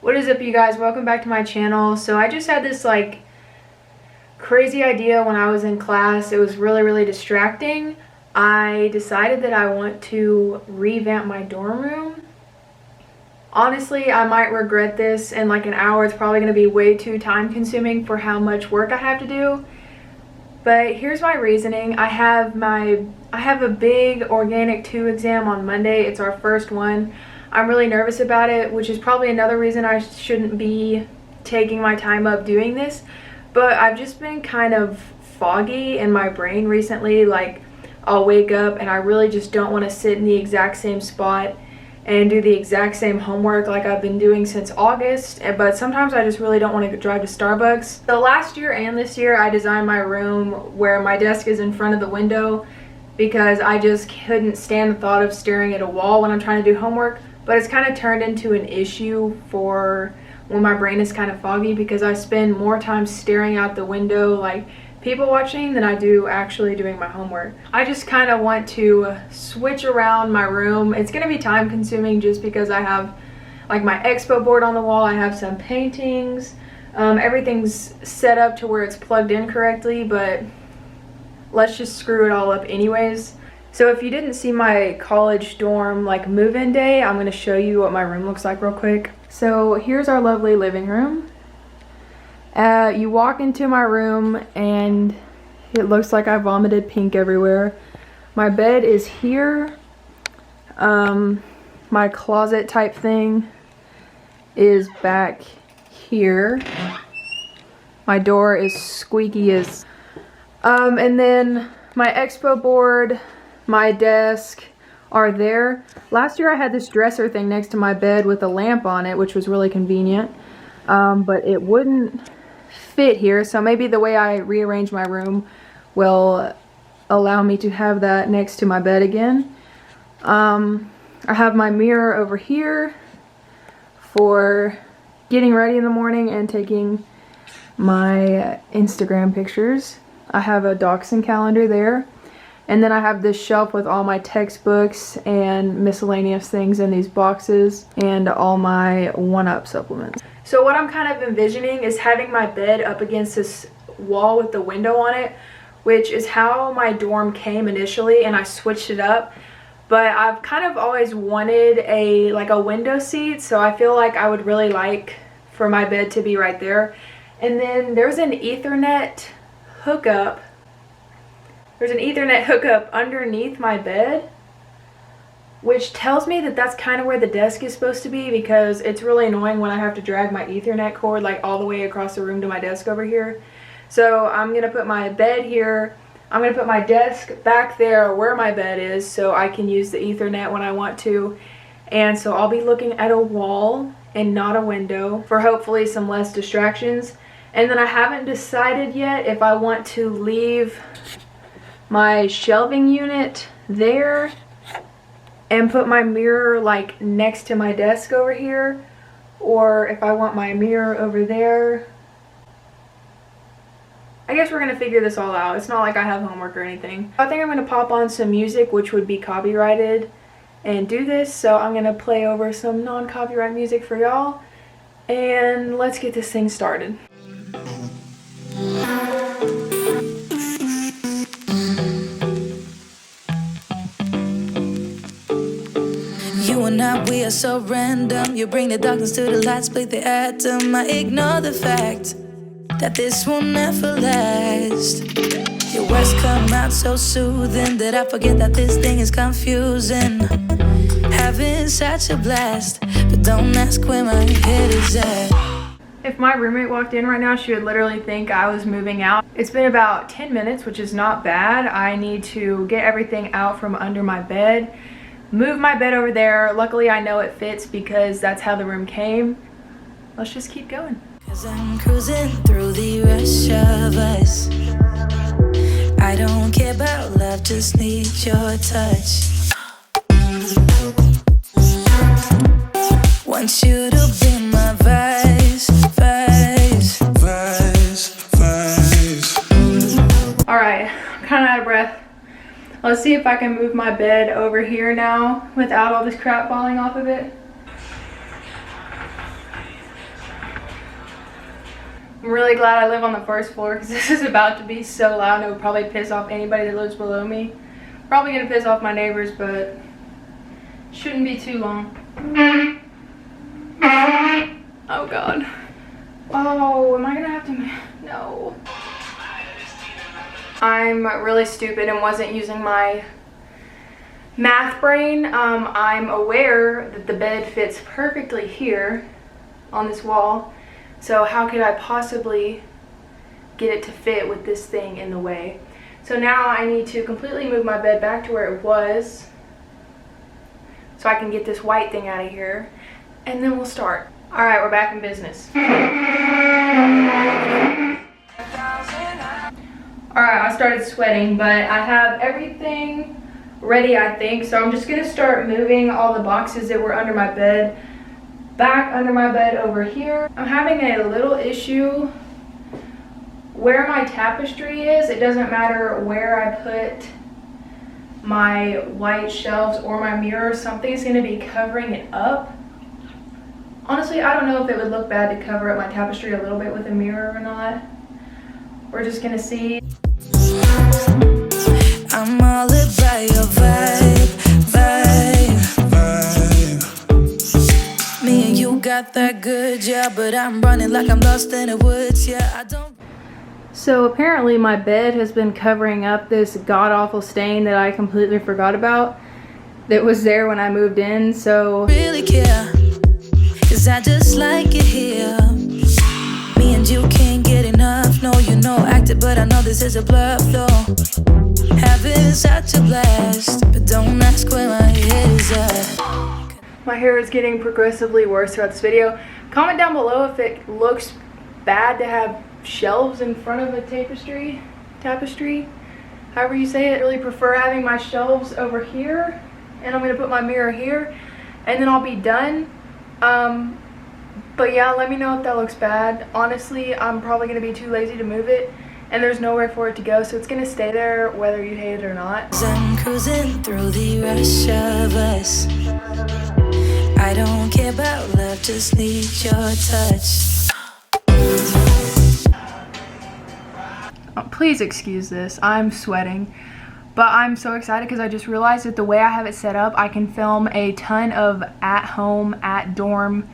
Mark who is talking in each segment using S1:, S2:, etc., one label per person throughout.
S1: What is up, you guys? Welcome back to my channel. So I just had this like crazy idea when I was in class. It was really distracting. I decided that I want to revamp my dorm room. Honestly, I might regret this in like an hour. It's probably going to be way too time consuming for how much work I have to do. But here's my reasoning. I have a big Organic 2 exam on Monday. It's our first one. I'm really nervous about it, which is probably another reason I shouldn't be taking my time up doing this. But I've just been kind of foggy in my brain recently. Like, I'll wake up and I really just don't want to sit in the exact same spot and do the exact same homework like I've been doing since August. But sometimes I just really don't want to drive to Starbucks. So last year and this year I designed my room where my desk is in front of the window because I just couldn't stand the thought of staring at a wall when I'm trying to do homework. But it's kind of turned into an issue for when my brain is kind of foggy because I spend more time staring out the window like people watching than I do actually doing my homework. I just kind of want to switch around my room. It's going to be time consuming just because I have like my expo board on the wall. I have some paintings. Everything's set up to where it's plugged in correctly, but let's just screw it all up anyways. So if you didn't see my college dorm like move-in day, I'm going to show you what my room looks like real quick. So here's our lovely living room. You walk into my room and it looks like I vomited pink everywhere. My bed is here. My closet type thing is back here. My door is squeaky as... and then my expo board, my desk are there. Last year I had this dresser thing next to my bed with a lamp on it, which was really convenient. But it wouldn't fit here, so maybe the way I rearrange my room will allow me to have that next to my bed again. I have my mirror over here for getting ready in the morning and taking my Instagram pictures. I have a dachshund calendar there. And then I have this shelf with all my textbooks and miscellaneous things in these boxes and all my 1-Up supplements. So what I'm kind of envisioning is having my bed up against this wall with the window on it, which is how my dorm came initially, and I switched it up. But I've kind of always wanted a window seat, so I feel like I would really like for my bed to be right there. And then there's an Ethernet hookup. There's an Ethernet hookup underneath my bed, which tells me that that's kind of where the desk is supposed to be, because it's really annoying when I have to drag my Ethernet cord like all the way across the room to my desk over here. So I'm going to put my bed here. I'm going to put my desk back there where my bed is so I can use the Ethernet when I want to. And so I'll be looking at a wall and not a window for hopefully some less distractions. And then I haven't decided yet if I want to leave my shelving unit there and put my mirror like next to my desk over here, or if I want my mirror over there. I guess we're gonna figure this all out. It's not like I have homework or anything. I think I'm gonna pop on some music which would be copyrighted and do this, so I'm gonna play over some non-copyright music for y'all, and let's get this thing started.
S2: We are so random. You bring the darkness to the light, split the atom. I ignore the fact that this will never last. Your words come out so soothing that I forget that this thing is confusing. Having such a blast, but don't ask where my head is at.
S1: If my roommate walked in right now, she would literally think I was moving out. It's been about 10 minutes, which is not bad. I need to get everything out from under my bed, move my bed over there. Luckily I know it fits because that's how the room came. Let's just keep going.
S2: 'Cause I'm cruising through the rush of us. I don't care about love, just need your touch. Want you to be my vice.
S1: Alright, I'm kind of out of breath. Let's see if I can move my bed over here now without all this crap falling off of it. I'm really glad I live on the first floor because this is about to be so loud and it would probably piss off anybody that lives below me. Probably gonna piss off my neighbors, but shouldn't be too long. Oh God. Oh, am I gonna have to? No. I'm really stupid and wasn't using my math brain. I'm aware that the bed fits perfectly here on this wall. So how could I possibly get it to fit with this thing in the way? So now I need to completely move my bed back to where it was so I can get this white thing out of here, and then we'll start. All right, we're back in business. All right, I started sweating, but I have everything ready, I think. So I'm just gonna start moving all the boxes that were under my bed back under my bed over here. I'm having a little issue where my tapestry is. It doesn't matter where I put my white shelves or my mirror, something's gonna be covering it up. Honestly, I don't know if it would look bad to cover up my tapestry a little bit with a mirror or not. We're just gonna see.
S2: I'm all about your vibe. Me and you got that good, yeah, but I'm running like I'm lost in the woods, yeah, I don't.
S1: So apparently my bed has been covering up this god-awful stain that I completely forgot about that was there when I moved in, so
S2: Really care, cause I just like it here. Me and you can't get enough, no, you know, acted, but I know this is a bluff, though. Having such a blast, but don't ask where my head is at.
S1: my hair is getting progressively worse throughout this video. Comment down below if it looks bad to have shelves in front of a tapestry, however you say it. I really prefer having my shelves over here, and I'm gonna put my mirror here, and then I'll be done. But yeah, let me know if that looks bad. Honestly, I'm probably gonna be too lazy to move it, and there's nowhere for it to go, so it's gonna stay there whether you hate it or not.
S2: I'm cruising through the rush of us. I don't care about love, just need your touch.
S1: Please excuse this, I'm sweating, but I'm so excited because I just realized that the way I have it set up, I can film a ton of at-home, at-dorm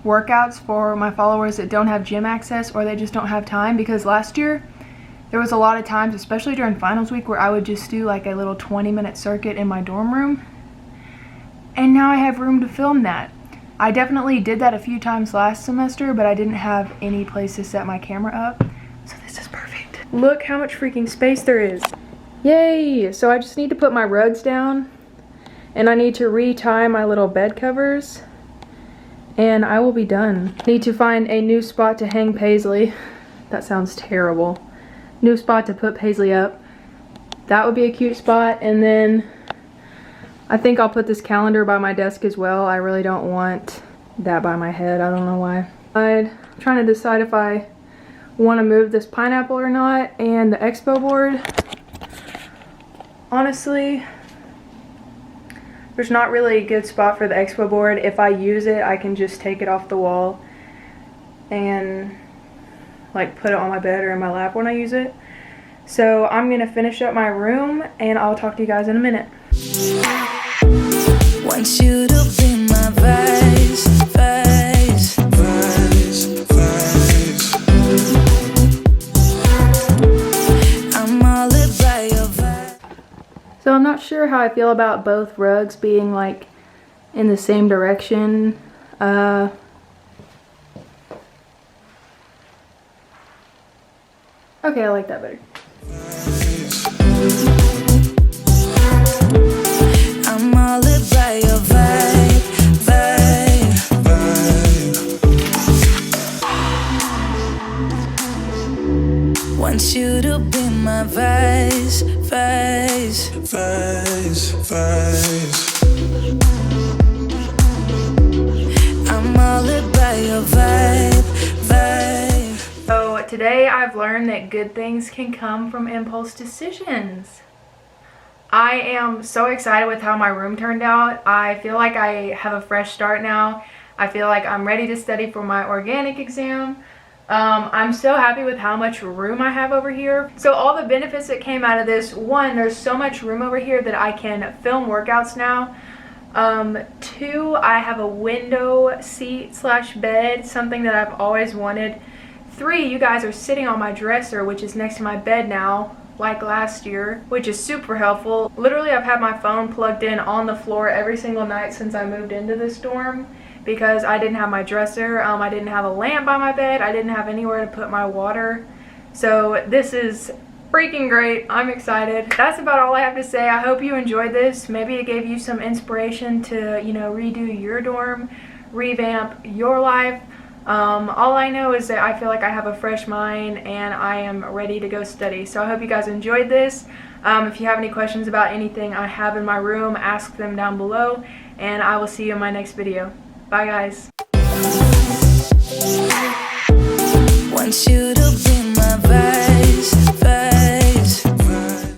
S1: workouts for my followers that don't have gym access or they just don't have time, because last year there was a lot of times, especially during finals week, where I would just do like a little 20-minute circuit in my dorm room, and now I have room to film that. I definitely did that a few times last semester, but I didn't have any place to set my camera up, so this is perfect. Look how much freaking space there is. Yay! So I just need to put my rugs down, and I need to re-tie my little bed covers, and I will be done. Need to find a new spot to hang Paisley. That sounds terrible. New spot to put Paisley up. That would be a cute spot, and then I think I'll put this calendar by my desk as well. I really don't want that by my head. I don't know why. I'm trying to decide if I want to move this pineapple or not, and the expo board. Honestly, there's not really a good spot for the expo board. If I use it, I can just take it off the wall and like put it on my bed or in my lap when I use it. So I'm gonna finish up my room and I'll talk to you guys in a minute.
S2: Want you to be my vice. I'm all about your vibe.
S1: So I'm not sure how I feel about both rugs being like in the same direction. Okay, I like that better.
S2: I'm all about your vibe. Want you to be my vice. I'm all about your vibe.
S1: So today I've learned that good things can come from impulse decisions. I am so excited with how my room turned out. I feel like I have a fresh start now. I feel like I'm ready to study for my organic exam. I'm so happy with how much room I have over here. So all the benefits that came out of this: one, there's so much room over here that I can film workouts now. Two, I have a window seat slash bed, something that I've always wanted. Three, you guys are sitting on my dresser, which is next to my bed now, like last year, which is super helpful. Literally, I've had my phone plugged in on the floor every single night since I moved into this dorm, because I didn't have my dresser, I didn't have a lamp by my bed, I didn't have anywhere to put my water. So this is freaking great. I'm excited. That's about all I have to say. I hope you enjoyed this. Maybe it gave you some inspiration to, you know, redo your dorm, revamp your life. All I know is that I feel like I have a fresh mind and I am ready to go study. So I hope you guys enjoyed this. If you have any questions about anything I have in my room, ask them down below, and I will see you in my next video. Bye guys.
S2: Once you